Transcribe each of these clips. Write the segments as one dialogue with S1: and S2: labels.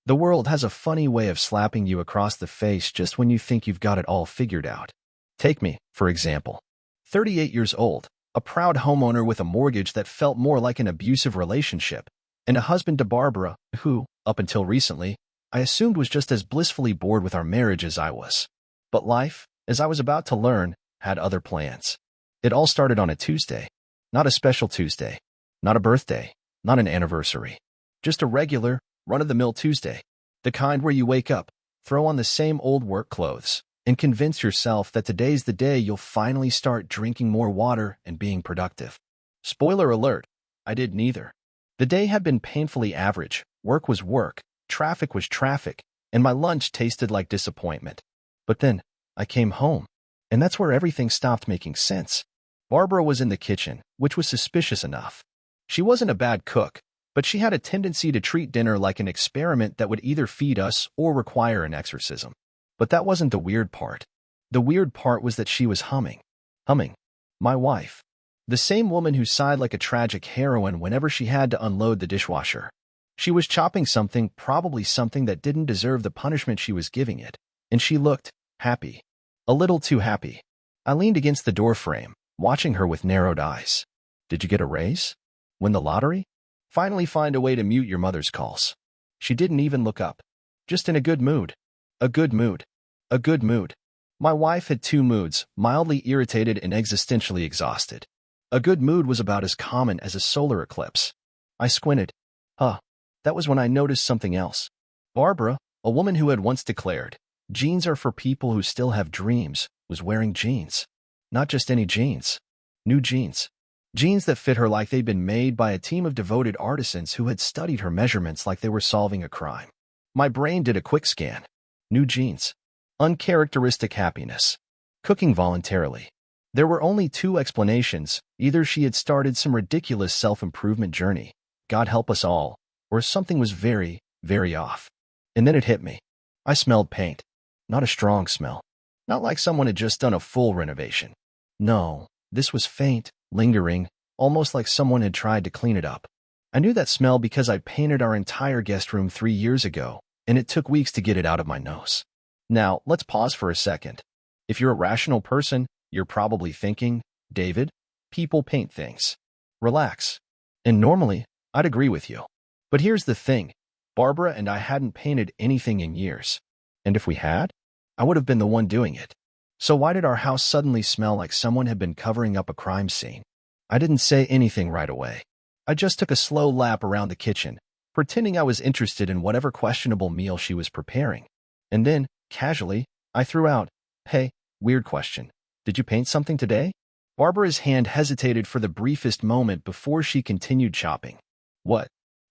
S1: The world has a funny way of slapping you across the face just when you think you've got it all figured out. Take me, for example. 38 years old, a proud homeowner with a mortgage that felt more like an abusive relationship, and a husband to Barbara, who, up until recently, I assumed was just as blissfully bored with our marriage as I was. But life, as I was about to learn, had other plans. It all started on a Tuesday. Not a special Tuesday. Not a birthday. Not an anniversary. Just a regular, run-of-the-mill Tuesday. The kind where you wake up, throw on the same old work clothes, and convince yourself that today's the day you'll finally start drinking more water and being productive. Spoiler alert, I did neither. The day had been painfully average, work was work, traffic was traffic, and my lunch tasted like disappointment. But then, I came home, and that's where everything stopped making sense. Barbara was in the kitchen, which was suspicious enough. She wasn't a bad cook, but she had a tendency to treat dinner like an experiment that would either feed us or require an exorcism. But that wasn't the weird part. The weird part was that she was humming. Humming. My wife. The same woman who sighed like a tragic heroine whenever she had to unload the dishwasher. She was chopping something, probably something that didn't deserve the punishment she was giving it, and she looked happy. A little too happy. I leaned against the doorframe, watching her with narrowed eyes. Did you get a raise? Win the lottery? Finally find a way to mute your mother's calls. She didn't even look up. Just in a good mood. A good mood. A good mood. My wife had two moods, mildly irritated and existentially exhausted. A good mood was about as common as a solar eclipse. I squinted. That was when I noticed something else. Barbara, a woman who had once declared, "Jeans are for people who still have dreams," was wearing jeans. Not just any jeans. New jeans. Jeans that fit her like they'd been made by a team of devoted artisans who had studied her measurements like they were solving a crime. My brain did a quick scan. New jeans. Uncharacteristic happiness. Cooking voluntarily. There were only two explanations. Either she had started some ridiculous self-improvement journey, God help us all, or something was very, very off. And then it hit me. I smelled paint. Not a strong smell. Not like someone had just done a full renovation. No, this was faint, lingering, almost like someone had tried to clean it up. I knew that smell because I painted our entire guest room 3 years ago, and it took weeks to get it out of my nose. Now, let's pause for a second. If you're a rational person, you're probably thinking, David, people paint things. Relax. And normally, I'd agree with you. But here's the thing. Barbara and I hadn't painted anything in years. And if we had, I would have been the one doing it. So why did our house suddenly smell like someone had been covering up a crime scene? I didn't say anything right away. I just took a slow lap around the kitchen, pretending I was interested in whatever questionable meal she was preparing. And then, casually, I threw out, "Hey, weird question. Did you paint something today?" Barbara's hand hesitated for the briefest moment before she continued chopping. What?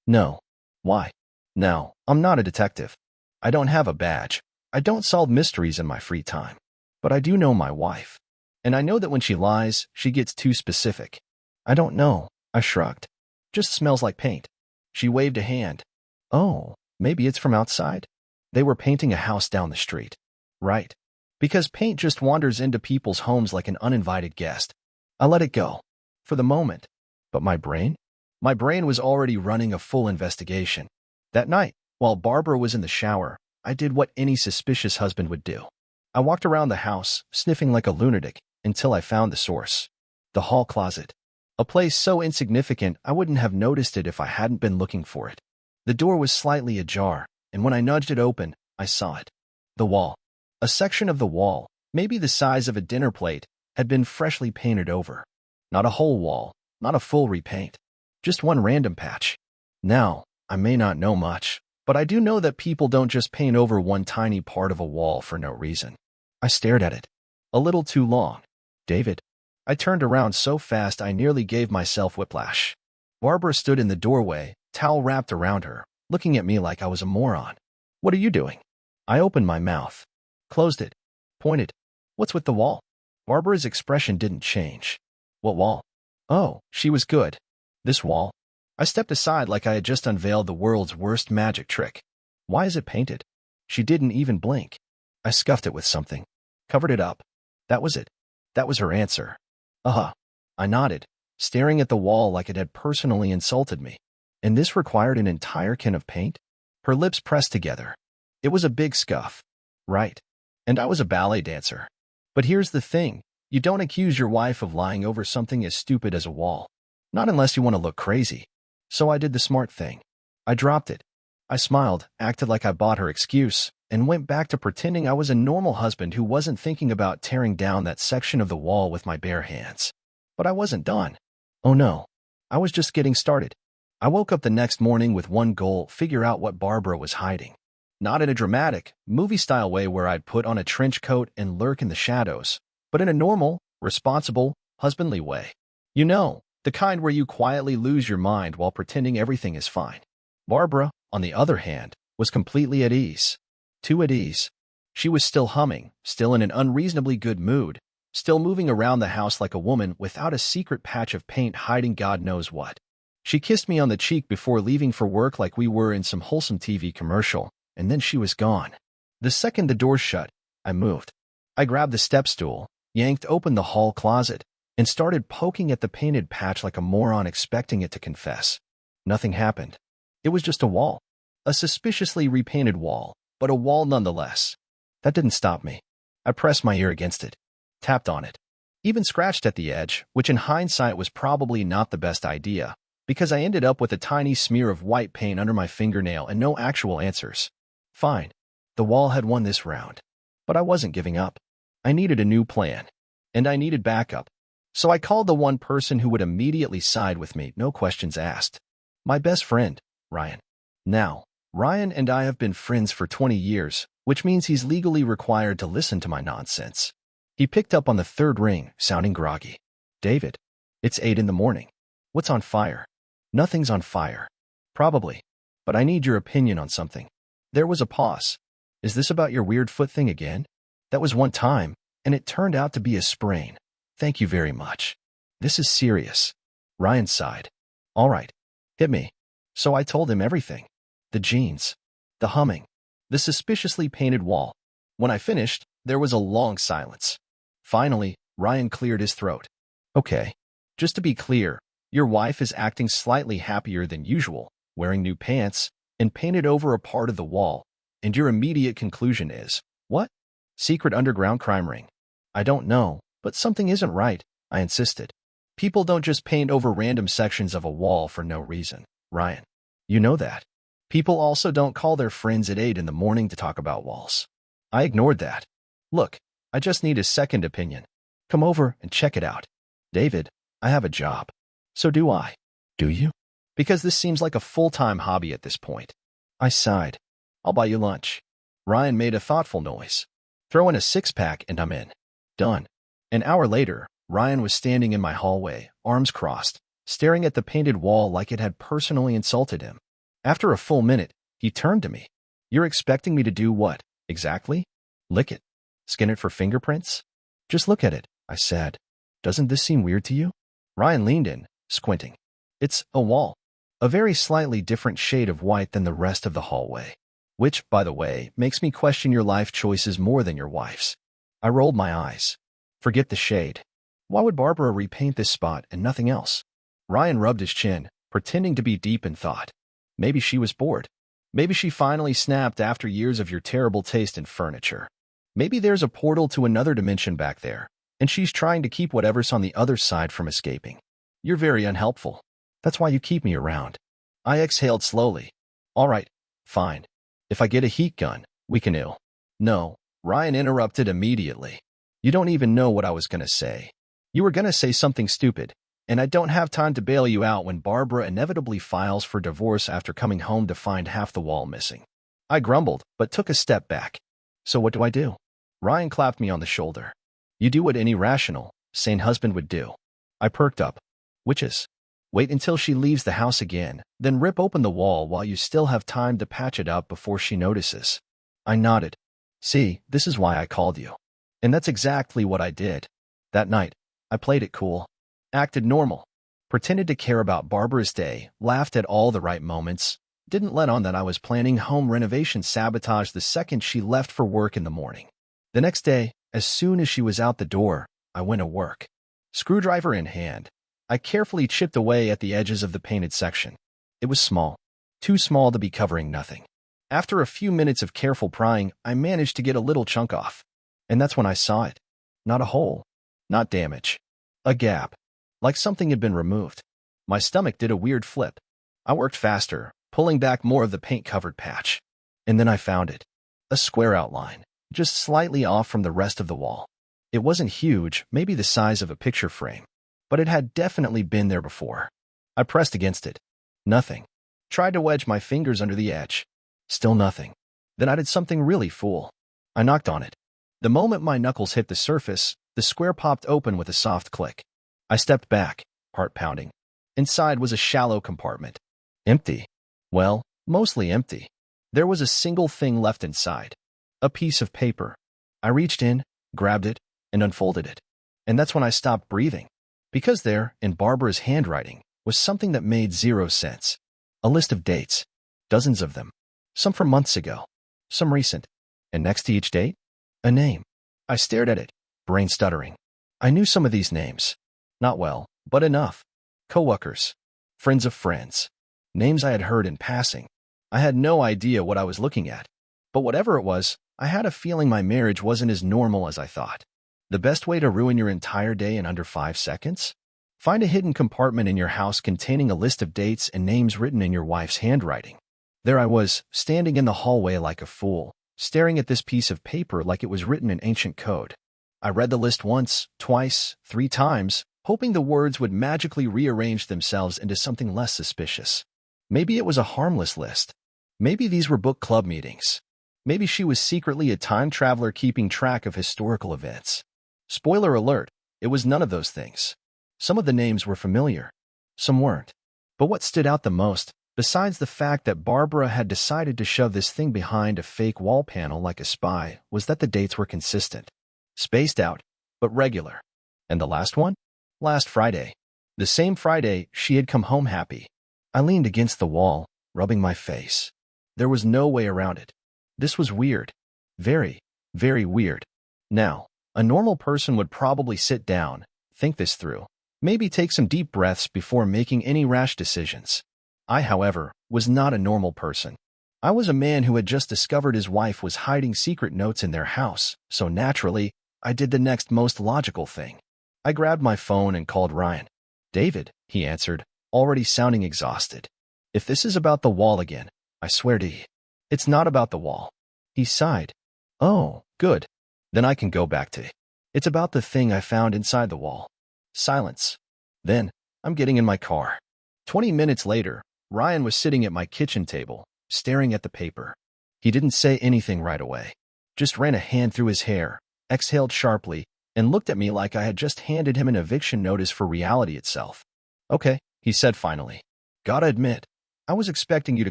S1: No. Why? No, I'm not a detective. I don't have a badge. I don't solve mysteries in my free time. But I do know my wife. And I know that when she lies, she gets too specific. I don't know. I shrugged. Just smells like paint. She waved a hand. Oh, maybe it's from outside? They were painting a house down the street. Right. Because paint just wanders into people's homes like an uninvited guest. I let it go. For the moment. But my brain? My brain was already running a full investigation. That night, while Barbara was in the shower, I did what any suspicious husband would do. I walked around the house, sniffing like a lunatic, until I found the source. The hall closet. A place so insignificant I wouldn't have noticed it if I hadn't been looking for it. The door was slightly ajar, and when I nudged it open, I saw it. The wall. A section of the wall, maybe the size of a dinner plate, had been freshly painted over. Not a whole wall, not a full repaint. Just one random patch. Now, I may not know much, but I do know that people don't just paint over one tiny part of a wall for no reason. I stared at it. A little too long. David. I turned around so fast I nearly gave myself whiplash. Barbara stood in the doorway, towel wrapped around her, looking at me like I was a moron. What are you doing? I opened my mouth. Closed it. Pointed. What's with the wall? Barbara's expression didn't change. What wall? Oh, she was good. This wall. I stepped aside like I had just unveiled the world's worst magic trick. Why is it painted? She didn't even blink. I scuffed it with something. Covered it up. That was it. That was her answer. I nodded, staring at the wall like it had personally insulted me. And this required an entire can of paint? Her lips pressed together. It was a big scuff. Right. And I was a ballet dancer. But here's the thing. You don't accuse your wife of lying over something as stupid as a wall. Not unless you want to look crazy. So I did the smart thing. I dropped it. I smiled, acted like I bought her excuse, and went back to pretending I was a normal husband who wasn't thinking about tearing down that section of the wall with my bare hands. But I wasn't done. Oh no. I was just getting started. I woke up the next morning with one goal: figure out what Barbara was hiding. Not in a dramatic, movie-style way where I'd put on a trench coat and lurk in the shadows, but in a normal, responsible, husbandly way. You know, the kind where you quietly lose your mind while pretending everything is fine. Barbara, on the other hand, was completely at ease. Too at ease. She was still humming, still in an unreasonably good mood, still moving around the house like a woman without a secret patch of paint hiding God knows what. She kissed me on the cheek before leaving for work like we were in some wholesome TV commercial, and then she was gone. The second the door shut, I moved. I grabbed the step stool, yanked open the hall closet, and started poking at the painted patch like a moron, expecting it to confess. Nothing happened. It was just a wall. A suspiciously repainted wall, but a wall nonetheless. That didn't stop me. I pressed my ear against it, tapped on it, even scratched at the edge, which in hindsight was probably not the best idea, because I ended up with a tiny smear of white paint under my fingernail and no actual answers. Fine. The wall had won this round. But I wasn't giving up. I needed a new plan. And I needed backup. So I called the one person who would immediately side with me, no questions asked. My best friend, Ryan. Now, Ryan and I have been friends for 20 years, which means he's legally required to listen to my nonsense. He picked up on the third ring, sounding groggy. David, it's 8 in the morning. What's on fire? Nothing's on fire. Probably. But I need your opinion on something. There was a pause. Is this about your weird foot thing again? That was one time, and it turned out to be a sprain. Thank you very much. This is serious. Ryan sighed. All right. Hit me. So I told him everything. The jeans. The humming. The suspiciously painted wall. When I finished, there was a long silence. Finally, Ryan cleared his throat. Okay. Just to be clear, your wife is acting slightly happier than usual, wearing new pants, and painted over a part of the wall, and your immediate conclusion is, what? Secret underground crime ring. I don't know, but something isn't right, I insisted. People don't just paint over random sections of a wall for no reason, Ryan. You know that. People also don't call their friends at 8 in the morning to talk about walls. I ignored that. Look, I just need a second opinion. Come over and check it out. David, I have a job. So do I. Do you? Because this seems like a full-time hobby at this point. I sighed. I'll buy you lunch. Ryan made a thoughtful noise. Throw in a 6-pack and I'm in. Done. An hour later, Ryan was standing in my hallway, arms crossed, staring at the painted wall like it had personally insulted him. After a full minute, he turned to me. You're expecting me to do what, exactly? Lick it? Scan it for fingerprints? Just look at it, I said. Doesn't this seem weird to you? Ryan leaned in, squinting. It's a wall. A very slightly different shade of white than the rest of the hallway. Which, by the way, makes me question your life choices more than your wife's. I rolled my eyes. Forget the shade. Why would Barbara repaint this spot and nothing else? Ryan rubbed his chin, pretending to be deep in thought. Maybe she was bored. Maybe she finally snapped after years of your terrible taste in furniture. Maybe there's a portal to another dimension back there, and she's trying to keep whatever's on the other side from escaping. You're very unhelpful. That's why you keep me around. I exhaled slowly. All right, fine. If I get a heat gun, we can ill. No, Ryan interrupted immediately. You don't even know what I was going to say. You were going to say something stupid, and I don't have time to bail you out when Barbara inevitably files for divorce after coming home to find half the wall missing. I grumbled, but took a step back. So what do I do? Ryan clapped me on the shoulder. You do what any rational, sane husband would do. I perked up. Which is? Wait until she leaves the house again, then rip open the wall while you still have time to patch it up before she notices. I nodded. See, this is why I called you. And that's exactly what I did. That night, I played it cool. Acted normal. Pretended to care about Barbara's day, laughed at all the right moments, didn't let on that I was planning home renovation sabotage the second she left for work in the morning. The next day, as soon as she was out the door, I went to work. Screwdriver in hand, I carefully chipped away at the edges of the painted section. It was small. Too small to be covering nothing. After a few minutes of careful prying, I managed to get a little chunk off. And that's when I saw it. Not a hole. Not damage. A gap. Like something had been removed. My stomach did a weird flip. I worked faster, pulling back more of the paint-covered patch. And then I found it. A square outline, just slightly off from the rest of the wall. It wasn't huge, maybe the size of a picture frame, but it had definitely been there before. I pressed against it. Nothing. Tried to wedge my fingers under the edge. Still nothing. Then I did something really fool. I knocked on it. The moment my knuckles hit the surface, the square popped open with a soft click. I stepped back, heart pounding. Inside was a shallow compartment. Empty. Well, mostly empty. There was a single thing left inside. A piece of paper. I reached in, grabbed it, and unfolded it. And that's when I stopped breathing. Because there, in Barbara's handwriting, was something that made zero sense. A list of dates. Dozens of them. Some from months ago. Some recent. And next to each date, a name. I stared at it, brain stuttering. I knew some of these names. Not well, but enough. Coworkers. Friends of friends. Names I had heard in passing. I had no idea what I was looking at. But whatever it was, I had a feeling my marriage wasn't as normal as I thought. The best way to ruin your entire day in under 5 seconds? Find a hidden compartment in your house containing a list of dates and names written in your wife's handwriting. There I was, standing in the hallway like a fool, staring at this piece of paper like it was written in ancient code. I read the list once, twice, 3 times, hoping the words would magically rearrange themselves into something less suspicious. Maybe it was a harmless list. Maybe these were book club meetings. Maybe she was secretly a time traveler keeping track of historical events. Spoiler alert, it was none of those things. Some of the names were familiar. Some weren't. But what stood out the most, besides the fact that Barbara had decided to shove this thing behind a fake wall panel like a spy, was that the dates were consistent. Spaced out, but regular. And the last one? Last Friday. The same Friday she had come home happy. I leaned against the wall, rubbing my face. There was no way around it. This was weird. Very, very weird. Now, a normal person would probably sit down, think this through, maybe take some deep breaths before making any rash decisions. I, however, was not a normal person. I was a man who had just discovered his wife was hiding secret notes in their house, so naturally, I did the next most logical thing. I grabbed my phone and called Ryan. "David," he answered, already sounding exhausted. "If this is about the wall again, I swear to you, it's not about the wall." He sighed. "Oh, good. Then I can go back to it. It's about the thing I found inside the wall." Silence. Then, I'm getting in my car. 20 minutes later, Ryan was sitting at my kitchen table, staring at the paper. He didn't say anything right away. Just ran a hand through his hair, exhaled sharply, and looked at me like I had just handed him an eviction notice for reality itself. "Okay," he said finally. "Gotta admit, I was expecting you to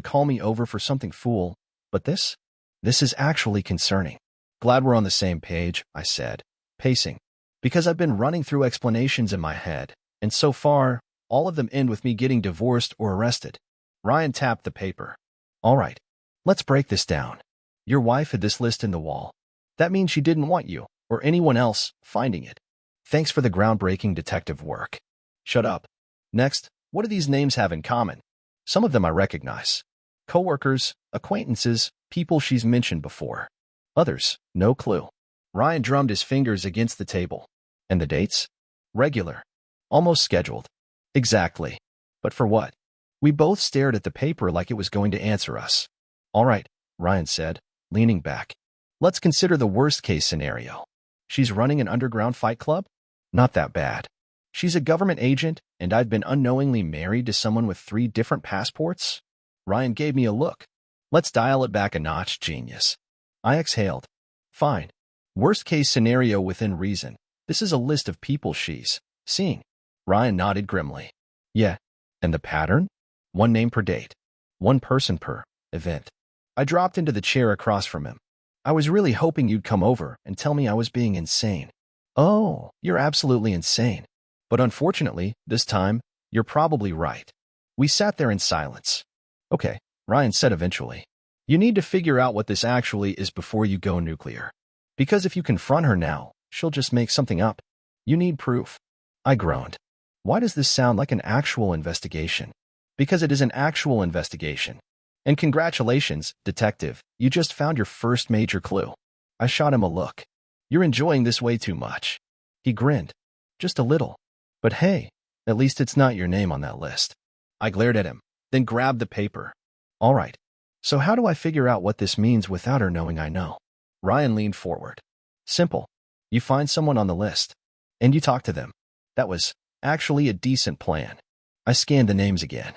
S1: call me over for something fool, but this is actually concerning." "Glad we're on the same page," I said, pacing, because I've been running through explanations in my head, and so far, all of them end with me getting divorced or arrested. Ryan tapped the paper. "All right, let's break this down. Your wife had this list in the wall. That means she didn't want you, or anyone else, finding it. Thanks for the groundbreaking detective work." "Shut up. Next, what do these names have in common?" "Some of them I recognize. Coworkers, acquaintances, people she's mentioned before. Others, no clue." Ryan drummed his fingers against the table. "And the dates?" "Regular. Almost scheduled." "Exactly. But for what?" We both stared at the paper like it was going to answer us. "All right," Ryan said, leaning back. "Let's consider the worst-case scenario. She's running an underground fight club? Not that bad. She's a government agent, and I've been unknowingly married to someone with 3 different passports?" Ryan gave me a look. "Let's dial it back a notch, genius." I exhaled. "Fine. Worst-case scenario within reason. This is a list of people she's seeing." Ryan nodded grimly. "Yeah. And the pattern? 1 name per date. 1 person per event." I dropped into the chair across from him. "I was really hoping you'd come over and tell me I was being insane." "Oh, you're absolutely insane. But unfortunately, this time, you're probably right." We sat there in silence. "Okay," Ryan said eventually. "You need to figure out what this actually is before you go nuclear. Because if you confront her now, she'll just make something up. You need proof." I groaned. "Why does this sound like an actual investigation?" "Because it is an actual investigation. And congratulations, detective, you just found your first major clue. I shot him a look. You're enjoying this way too much. He grinned. Just a little. But hey, at least it's not your name on that list. I glared at him, then grabbed the paper. All right. So how do I figure out what this means without her knowing I know? Ryan leaned forward. Simple. You find someone on the list, and you talk to them. That was actually a decent plan. I scanned the names again.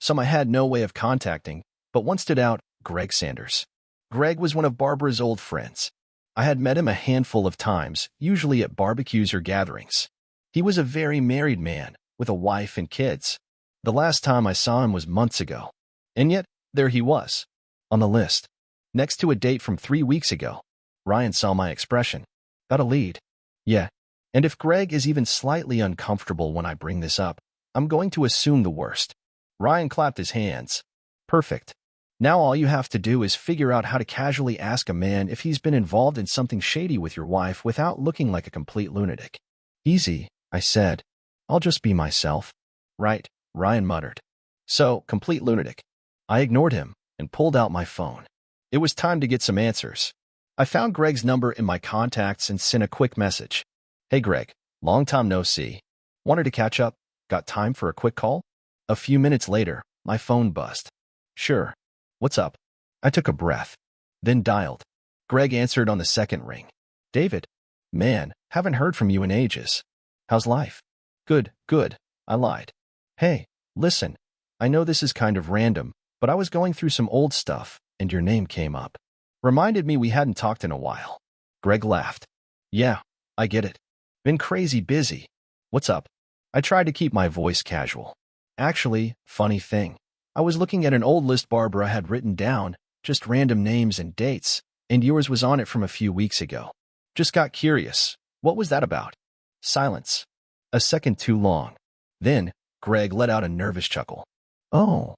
S1: Some I had no way of contacting, but one stood out, Greg Sanders. Greg was one of Barbara's old friends. I had met him a handful of times, usually at barbecues or gatherings. He was a very married man, with a wife and kids. The last time I saw him was months ago. And yet, there he was, on the list, next to a date from 3 weeks ago. Ryan saw my expression. Got a lead. Yeah. And if Greg is even slightly uncomfortable when I bring this up, I'm going to assume the worst. Ryan clapped his hands. Perfect. Now all you have to do is figure out how to casually ask a man if he's been involved in something shady with your wife without looking like a complete lunatic. Easy, I said. I'll just be myself. Right, Ryan muttered. So, complete lunatic. I ignored him and pulled out my phone. It was time to get some answers. I found Greg's number in my contacts and sent a quick message. Hey Greg, long time no see. Wanted to catch up? Got time for a quick call? A few minutes later, my phone buzzed. Sure. What's up? I took a breath, then dialed. Greg answered on the second ring. David, man, haven't heard from you in ages. How's life? Good, good, I lied. Hey, listen, I know this is kind of random, but I was going through some old stuff, and your name came up. Reminded me we hadn't talked in a while. Greg laughed. Yeah, I get it. Been crazy busy. What's up? I tried to keep my voice casual. Actually, funny thing. I was looking at an old list Barbara had written down, just random names and dates, and yours was on it from a few weeks ago. Just got curious. What was that about? Silence. A second too long. Then, Greg let out a nervous chuckle. Oh,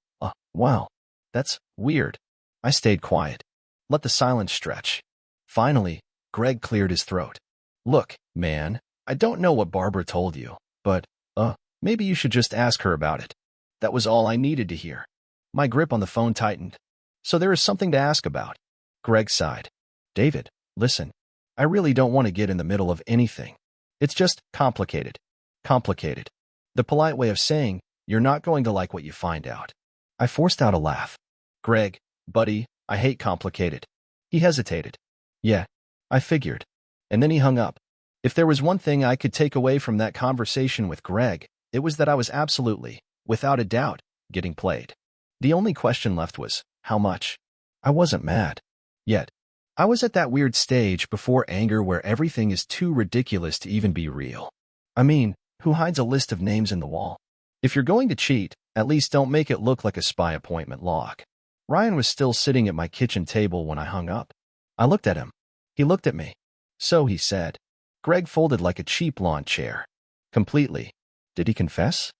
S1: wow. That's weird. I stayed quiet. Let the silence stretch. Finally, Greg cleared his throat. Look, man, I don't know what Barbara told you, but, maybe you should just ask her about it. That was all I needed to hear. My grip on the phone tightened. So there is something to ask about. Greg sighed. David, listen, I really don't want to get in the middle of anything. It's just complicated. Complicated. The polite way of saying, you're not going to like what you find out. I forced out a laugh. Greg, buddy, I hate complicated. He hesitated. Yeah, I figured. And then he hung up. If there was one thing I could take away from that conversation with Greg, it was that I was absolutely, without a doubt, getting played. The only question left was, how much? I wasn't mad. Yet. I was at that weird stage before anger where everything is too ridiculous to even be real. I mean, who hides a list of names in the wall? If you're going to cheat, at least don't make it look like a spy appointment log. Ryan was still sitting at my kitchen table when I hung up. I looked at him. He looked at me. So he said. Greg folded like a cheap lawn chair. Completely. Did he confess?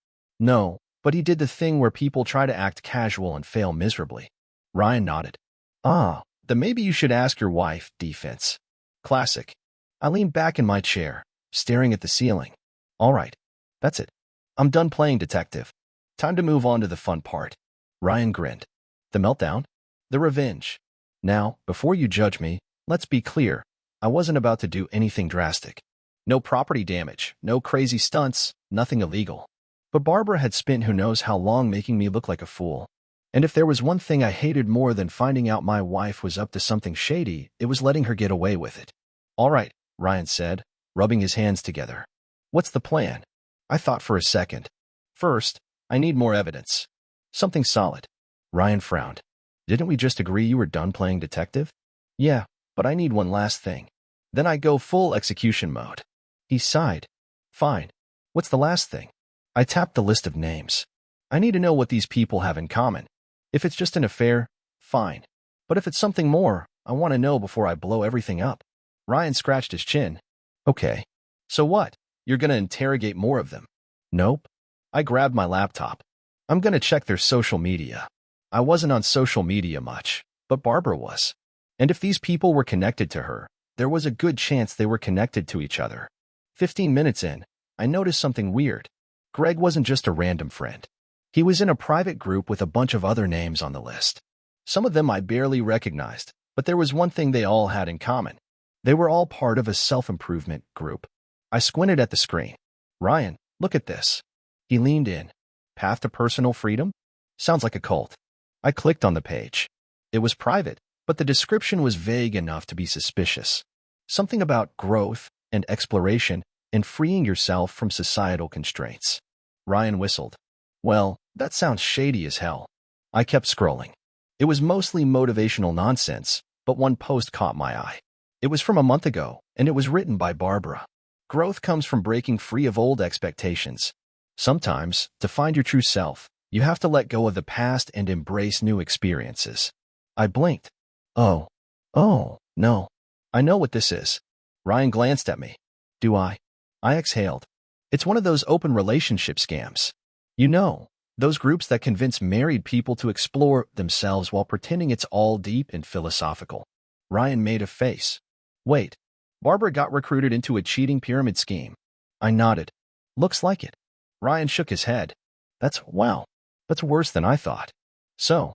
S1: No, but he did the thing where people try to act casual and fail miserably. Ryan nodded. Then maybe you should ask your wife, defense. Classic. I leaned back in my chair, staring at the ceiling. All right. That's it. I'm done playing detective. Time to move on to the fun part. Ryan grinned. The meltdown? The revenge. Now, before you judge me, let's be clear. I wasn't about to do anything drastic. No property damage, no crazy stunts, nothing illegal. But Barbara had spent who knows how long making me look like a fool. And if there was one thing I hated more than finding out my wife was up to something shady, it was letting her get away with it. All right, Ryan said, rubbing his hands together. What's the plan? I thought for a second. First, I need more evidence. Something solid. Ryan frowned. Didn't we just agree you were done playing detective? Yeah, but I need one last thing. Then I go full execution mode. He sighed. Fine. What's the last thing? I tapped the list of names. I need to know what these people have in common. If it's just an affair, fine. But if it's something more, I want to know before I blow everything up. Ryan scratched his chin. Okay. So what? You're going to interrogate more of them? Nope. I grabbed my laptop. I'm going to check their social media. I wasn't on social media much, but Barbara was. And if these people were connected to her, there was a good chance they were connected to each other. 15 minutes in, I noticed something weird. Greg wasn't just a random friend. He was in a private group with a bunch of other names on the list. Some of them I barely recognized, but there was one thing they all had in common. They were all part of a self-improvement group. I squinted at the screen. Ryan, look at this. He leaned in. Path to personal freedom? Sounds like a cult. I clicked on the page. It was private, but the description was vague enough to be suspicious. Something about growth and exploration and freeing yourself from societal constraints. Ryan whistled. Well, that sounds shady as hell. I kept scrolling. It was mostly motivational nonsense, but one post caught my eye. It was from a month ago, and it was written by Barbara. Growth comes from breaking free of old expectations. Sometimes, to find your true self, you have to let go of the past and embrace new experiences. I blinked. Oh, no. I know what this is. Ryan glanced at me. Do I? I exhaled. It's one of those open relationship scams. You know, those groups that convince married people to explore themselves while pretending it's all deep and philosophical. Ryan made a face. Wait, Barbara got recruited into a cheating pyramid scheme. I nodded. Looks like it. Ryan shook his head. That's worse than I thought. So,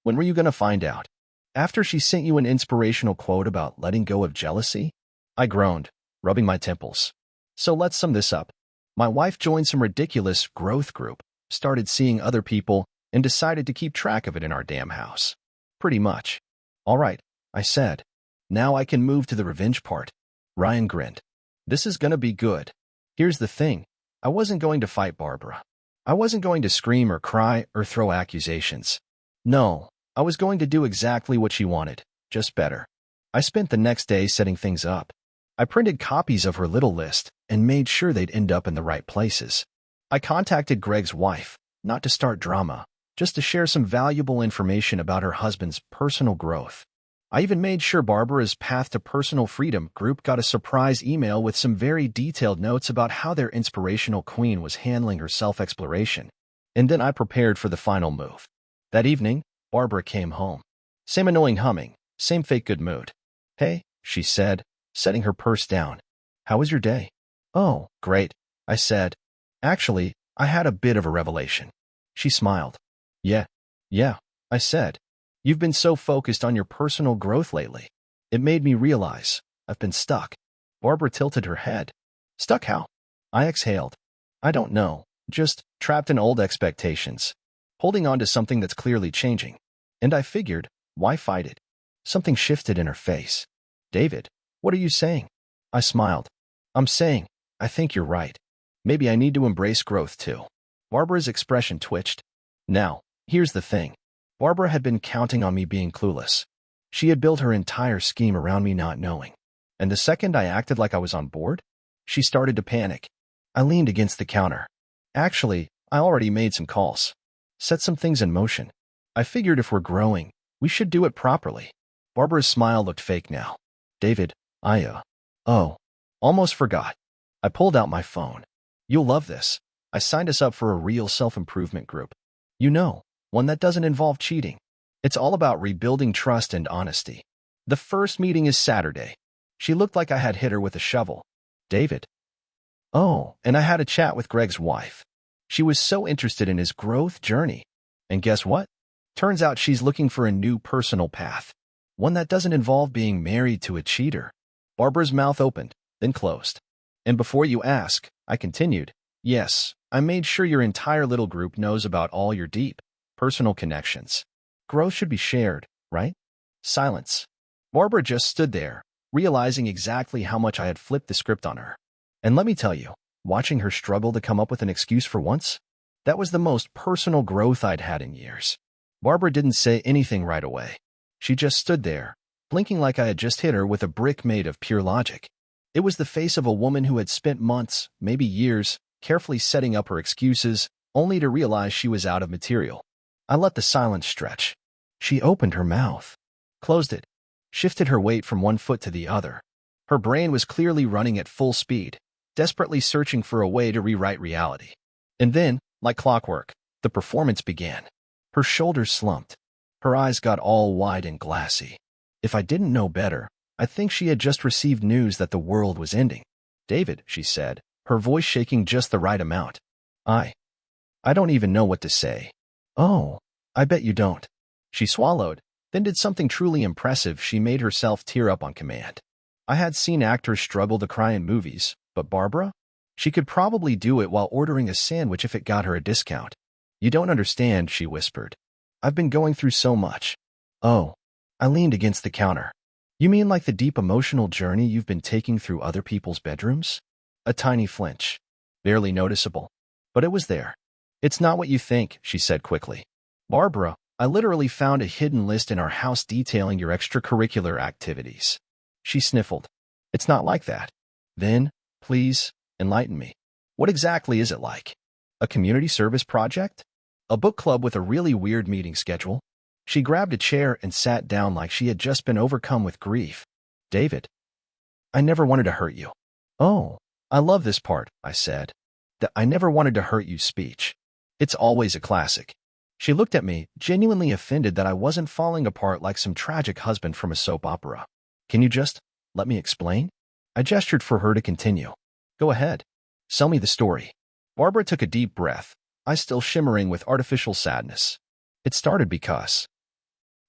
S1: when were you gonna find out? After she sent you an inspirational quote about letting go of jealousy? I groaned, rubbing my temples. So let's sum this up. My wife joined some ridiculous growth group, started seeing other people, and decided to keep track of it in our damn house. Pretty much. All right, I said. Now I can move to the revenge part. Ryan grinned. This is gonna be good. Here's the thing. I wasn't going to fight Barbara. I wasn't going to scream or cry or throw accusations. No, I was going to do exactly what she wanted, just better. I spent the next day setting things up. I printed copies of her little list and made sure they'd end up in the right places. I contacted Greg's wife, not to start drama, just to share some valuable information about her husband's personal growth. I even made sure Barbara's Path to Personal Freedom group got a surprise email with some very detailed notes about how their inspirational queen was handling her self-exploration. And then I prepared for the final move. That evening, Barbara came home. Same annoying humming, same fake good mood. Hey, she said, setting her purse down. How was your day? Oh, great, I said. Actually, I had a bit of a revelation. She smiled. Yeah, I said. You've been so focused on your personal growth lately. It made me realize I've been stuck. Barbara tilted her head. Stuck how? I exhaled. I don't know, just trapped in old expectations, holding on to something that's clearly changing. And I figured, why fight it? Something shifted in her face. David, what are you saying? I smiled. I'm saying, I think you're right. Maybe I need to embrace growth too. Barbara's expression twitched. Now, here's the thing. Barbara had been counting on me being clueless. She had built her entire scheme around me not knowing. And the second I acted like I was on board, she started to panic. I leaned against the counter. Actually, I already made some calls. Set some things in motion. I figured if we're growing, we should do it properly. Barbara's smile looked fake now. David, almost forgot. I pulled out my phone. You'll love this. I signed us up for a real self-improvement group. You know, one that doesn't involve cheating. It's all about rebuilding trust and honesty. The first meeting is Saturday. She looked like I had hit her with a shovel. David. Oh, and I had a chat with Greg's wife. She was so interested in his growth journey. And guess what? Turns out she's looking for a new personal path. One that doesn't involve being married to a cheater. Barbara's mouth opened, then closed. And before you ask, I continued, yes, I made sure your entire little group knows about all your deep, personal connections. Growth should be shared, right? Silence. Barbara just stood there, realizing exactly how much I had flipped the script on her. And let me tell you, watching her struggle to come up with an excuse for once, that was the most personal growth I'd had in years. Barbara didn't say anything right away. She just stood there, blinking like I had just hit her with a brick made of pure logic. It was the face of a woman who had spent months, maybe years, carefully setting up her excuses, only to realize she was out of material. I let the silence stretch. She opened her mouth, closed it, shifted her weight from one foot to the other. Her brain was clearly running at full speed, desperately searching for a way to rewrite reality. And then, like clockwork, the performance began. Her shoulders slumped. Her eyes got all wide and glassy. If I didn't know better, I think she had just received news that the world was ending. David, she said, her voice shaking just the right amount. I don't even know what to say. Oh, I bet you don't. She swallowed, then did something truly impressive. She made herself tear up on command. I had seen actors struggle to cry in movies, but Barbara? She could probably do it while ordering a sandwich if it got her a discount. You don't understand, she whispered. I've been going through so much. Oh. I leaned against the counter. You mean like the deep emotional journey you've been taking through other people's bedrooms? A tiny flinch. Barely noticeable. But it was there. It's not what you think, she said quickly. Barbara, I literally found a hidden list in our house detailing your extracurricular activities. She sniffled. It's not like that. Then, please, enlighten me. What exactly is it like? A community service project? A book club with a really weird meeting schedule? She grabbed a chair and sat down like she had just been overcome with grief. David, I never wanted to hurt you. Oh, I love this part, I said. The I never wanted to hurt you speech. It's always a classic. She looked at me, genuinely offended that I wasn't falling apart like some tragic husband from a soap opera. Can you just let me explain? I gestured for her to continue. Go ahead. Sell me the story. Barbara took a deep breath, eyes still shimmering with artificial sadness. It started because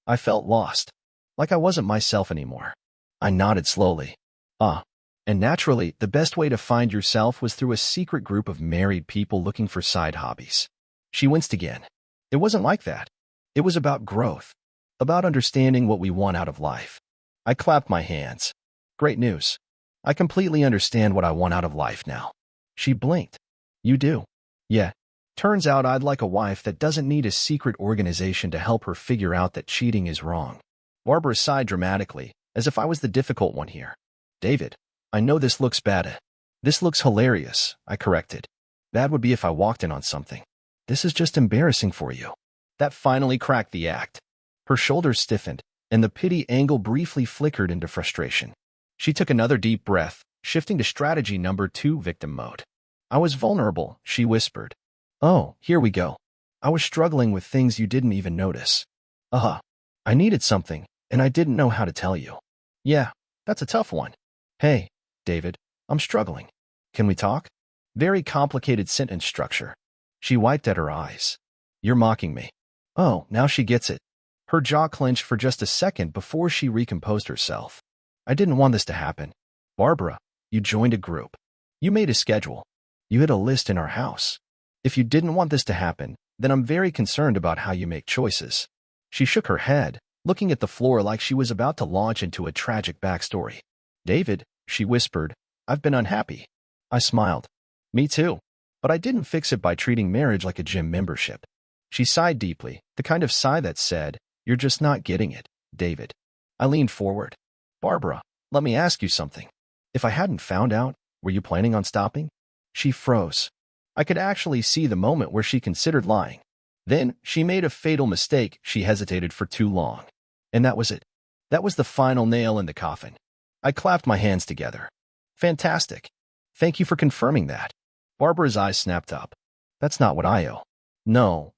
S1: I felt lost, like I wasn't myself anymore. I nodded slowly. And naturally, the best way to find yourself was through a secret group of married people looking for side hobbies. She winced again. It wasn't like that. It was about growth, about understanding what we want out of life. I clapped my hands. Great news. I completely understand what I want out of life now. She blinked. You do? Yeah. Turns out I'd like a wife that doesn't need a secret organization to help her figure out that cheating is wrong. Barbara sighed dramatically, as if I was the difficult one here. David, I know this looks bad. This looks hilarious, I corrected. Bad would be if I walked in on something. This is just embarrassing for you. That finally cracked the act. Her shoulders stiffened, and the pity angle briefly flickered into frustration. She took another deep breath, shifting to strategy number 2, victim mode. I was vulnerable, she whispered. Oh, here we go. I was struggling with things you didn't even notice. I needed something, and I didn't know how to tell you. Yeah, that's a tough one. Hey, David, I'm struggling. Can we talk? Very complicated sentence structure. She wiped at her eyes. You're mocking me. Oh, now she gets it. Her jaw clenched for just a second before she recomposed herself. I didn't want this to happen. Barbara, you joined a group. You made a schedule. You had a list in our house. If you didn't want this to happen, then I'm very concerned about how you make choices. She shook her head, looking at the floor like she was about to launch into a tragic backstory. David, she whispered, I've been unhappy. I smiled. Me too. But I didn't fix it by treating marriage like a gym membership. She sighed deeply, the kind of sigh that said, You're just not getting it, David. I leaned forward. Barbara, let me ask you something. If I hadn't found out, were you planning on stopping? She froze. I could actually see the moment where she considered lying. Then she made a fatal mistake. She hesitated for too long. And that was it. That was the final nail in the coffin. I clapped my hands together. Fantastic. Thank you for confirming that. Barbara's eyes snapped up. That's not what I owe. No,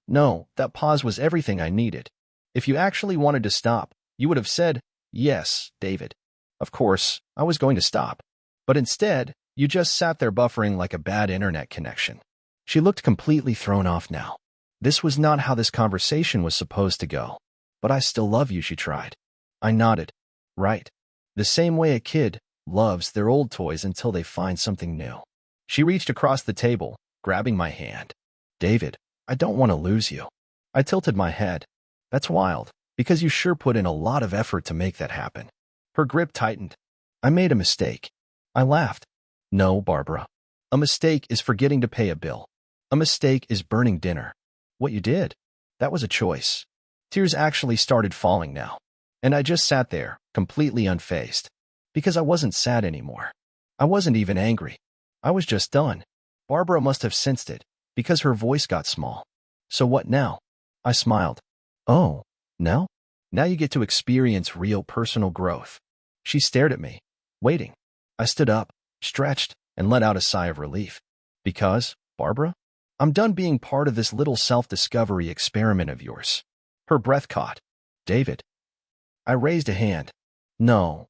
S1: that pause was everything I needed. If you actually wanted to stop, you would have said, yes, David. Of course, I was going to stop. But instead, you just sat there buffering like a bad internet connection. She looked completely thrown off now. This was not how this conversation was supposed to go. But I still love you, she tried. I nodded. Right. The same way a kid loves their old toys until they find something new. She reached across the table, grabbing my hand. David, I don't want to lose you. I tilted my head. That's wild, because you sure put in a lot of effort to make that happen. Her grip tightened. I made a mistake. I laughed. No, Barbara. A mistake is forgetting to pay a bill. A mistake is burning dinner. What you did, that was a choice. Tears actually started falling now. And I just sat there, completely unfazed. Because I wasn't sad anymore. I wasn't even angry. I was just done. Barbara must have sensed it, because her voice got small. So what now? I smiled. Oh, now? Now you get to experience real personal growth. She stared at me, waiting. I stood up, stretched, and let out a sigh of relief. Because, Barbara, I'm done being part of this little self-discovery experiment of yours. Her breath caught. David. I raised a hand. No,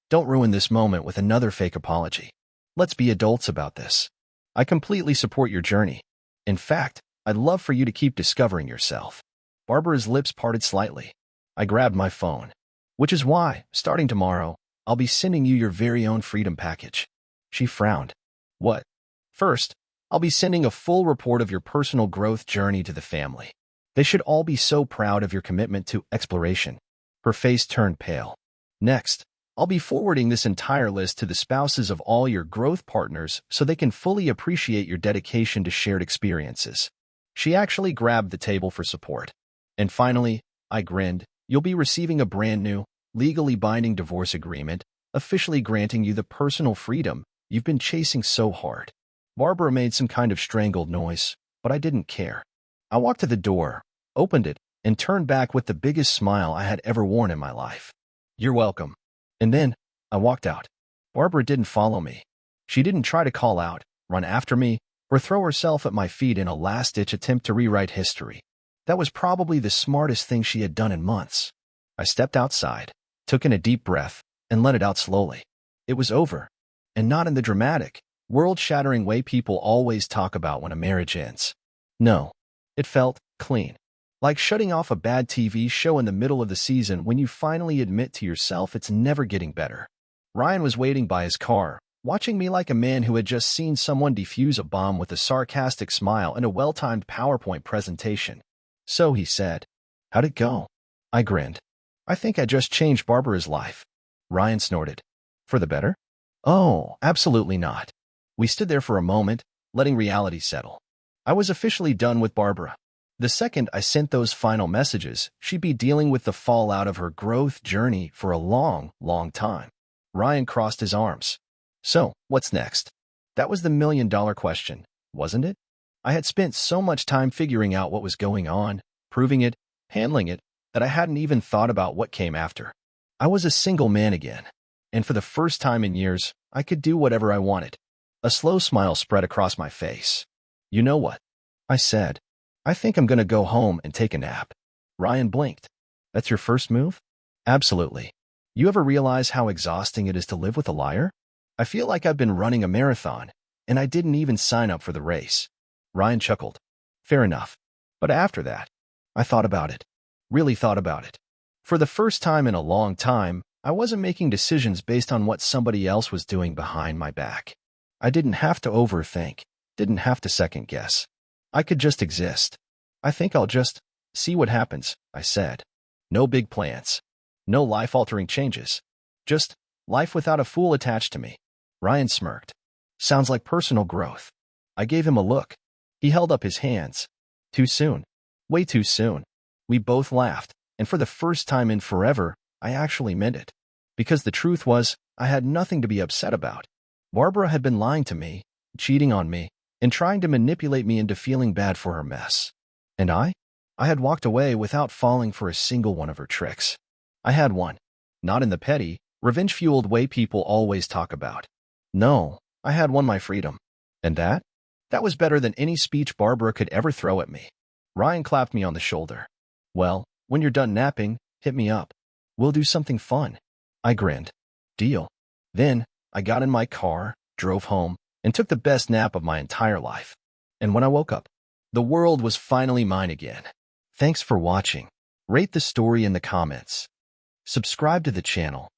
S1: don't ruin this moment with another fake apology. Let's be adults about this. I completely support your journey. In fact, I'd love for you to keep discovering yourself. Barbara's lips parted slightly. I grabbed my phone. Which is why, starting tomorrow, I'll be sending you your very own freedom package. She frowned. What? First, I'll be sending a full report of your personal growth journey to the family. They should all be so proud of your commitment to exploration. Her face turned pale. Next, I'll be forwarding this entire list to the spouses of all your growth partners so they can fully appreciate your dedication to shared experiences. She actually grabbed the table for support. And finally, I grinned, you'll be receiving a brand new, legally binding divorce agreement, officially granting you the personal freedom you've been chasing so hard. Barbara made some kind of strangled noise, but I didn't care. I walked to the door, opened it, and turned back with the biggest smile I had ever worn in my life. You're welcome. And then, I walked out. Barbara didn't follow me. She didn't try to call out, run after me, or throw herself at my feet in a last-ditch attempt to rewrite history. That was probably the smartest thing she had done in months. I stepped outside, took in a deep breath, and let it out slowly. It was over. And not in the dramatic, world-shattering way people always talk about when a marriage ends. No. It felt clean. Like shutting off a bad TV show in the middle of the season when you finally admit to yourself it's never getting better. Ryan was waiting by his car, watching me like a man who had just seen someone defuse a bomb with a sarcastic smile and a well-timed PowerPoint presentation. So he said, "How'd it go?" I grinned. "I think I just changed Barbara's life." Ryan snorted. "For the better?" "Oh, absolutely not." We stood there for a moment, letting reality settle. I was officially done with Barbara. The second I sent those final messages, she'd be dealing with the fallout of her growth journey for a long, long time. Ryan crossed his arms. So, what's next? That was the million-dollar question, wasn't it? I had spent so much time figuring out what was going on, proving it, handling it, that I hadn't even thought about what came after. I was a single man again, and for the first time in years, I could do whatever I wanted. A slow smile spread across my face. "You know what?" I said. "I think I'm going to go home and take a nap." Ryan blinked. "That's your first move?" "Absolutely. You ever realize how exhausting it is to live with a liar? I feel like I've been running a marathon, and I didn't even sign up for the race." Ryan chuckled. "Fair enough. But after that, I thought about it. Really thought about it. For the first time in a long time, I wasn't making decisions based on what somebody else was doing behind my back. I didn't have to overthink, didn't have to second guess. I could just exist. "I think I'll just see what happens," I said. No big plans. No life-altering changes. Just life without a fool attached to me. Ryan smirked. "Sounds like personal growth." I gave him a look. He held up his hands. "Too soon. Way too soon." We both laughed, and for the first time in forever, I actually meant it. Because the truth was, I had nothing to be upset about. Barbara had been lying to me, cheating on me, and trying to manipulate me into feeling bad for her mess. And I had walked away without falling for a single one of her tricks. I had won. Not in the petty, revenge-fueled way people always talk about. No, I had won my freedom. And that was better than any speech Barbara could ever throw at me. Ryan clapped me on the shoulder. "Well, when you're done napping, hit me up. We'll do something fun." I grinned. "Deal." Then, I got in my car, drove home, and took the best nap of my entire life. And when I woke up, the world was finally mine again. Thanks for watching. Rate the story in the comments. Subscribe to the channel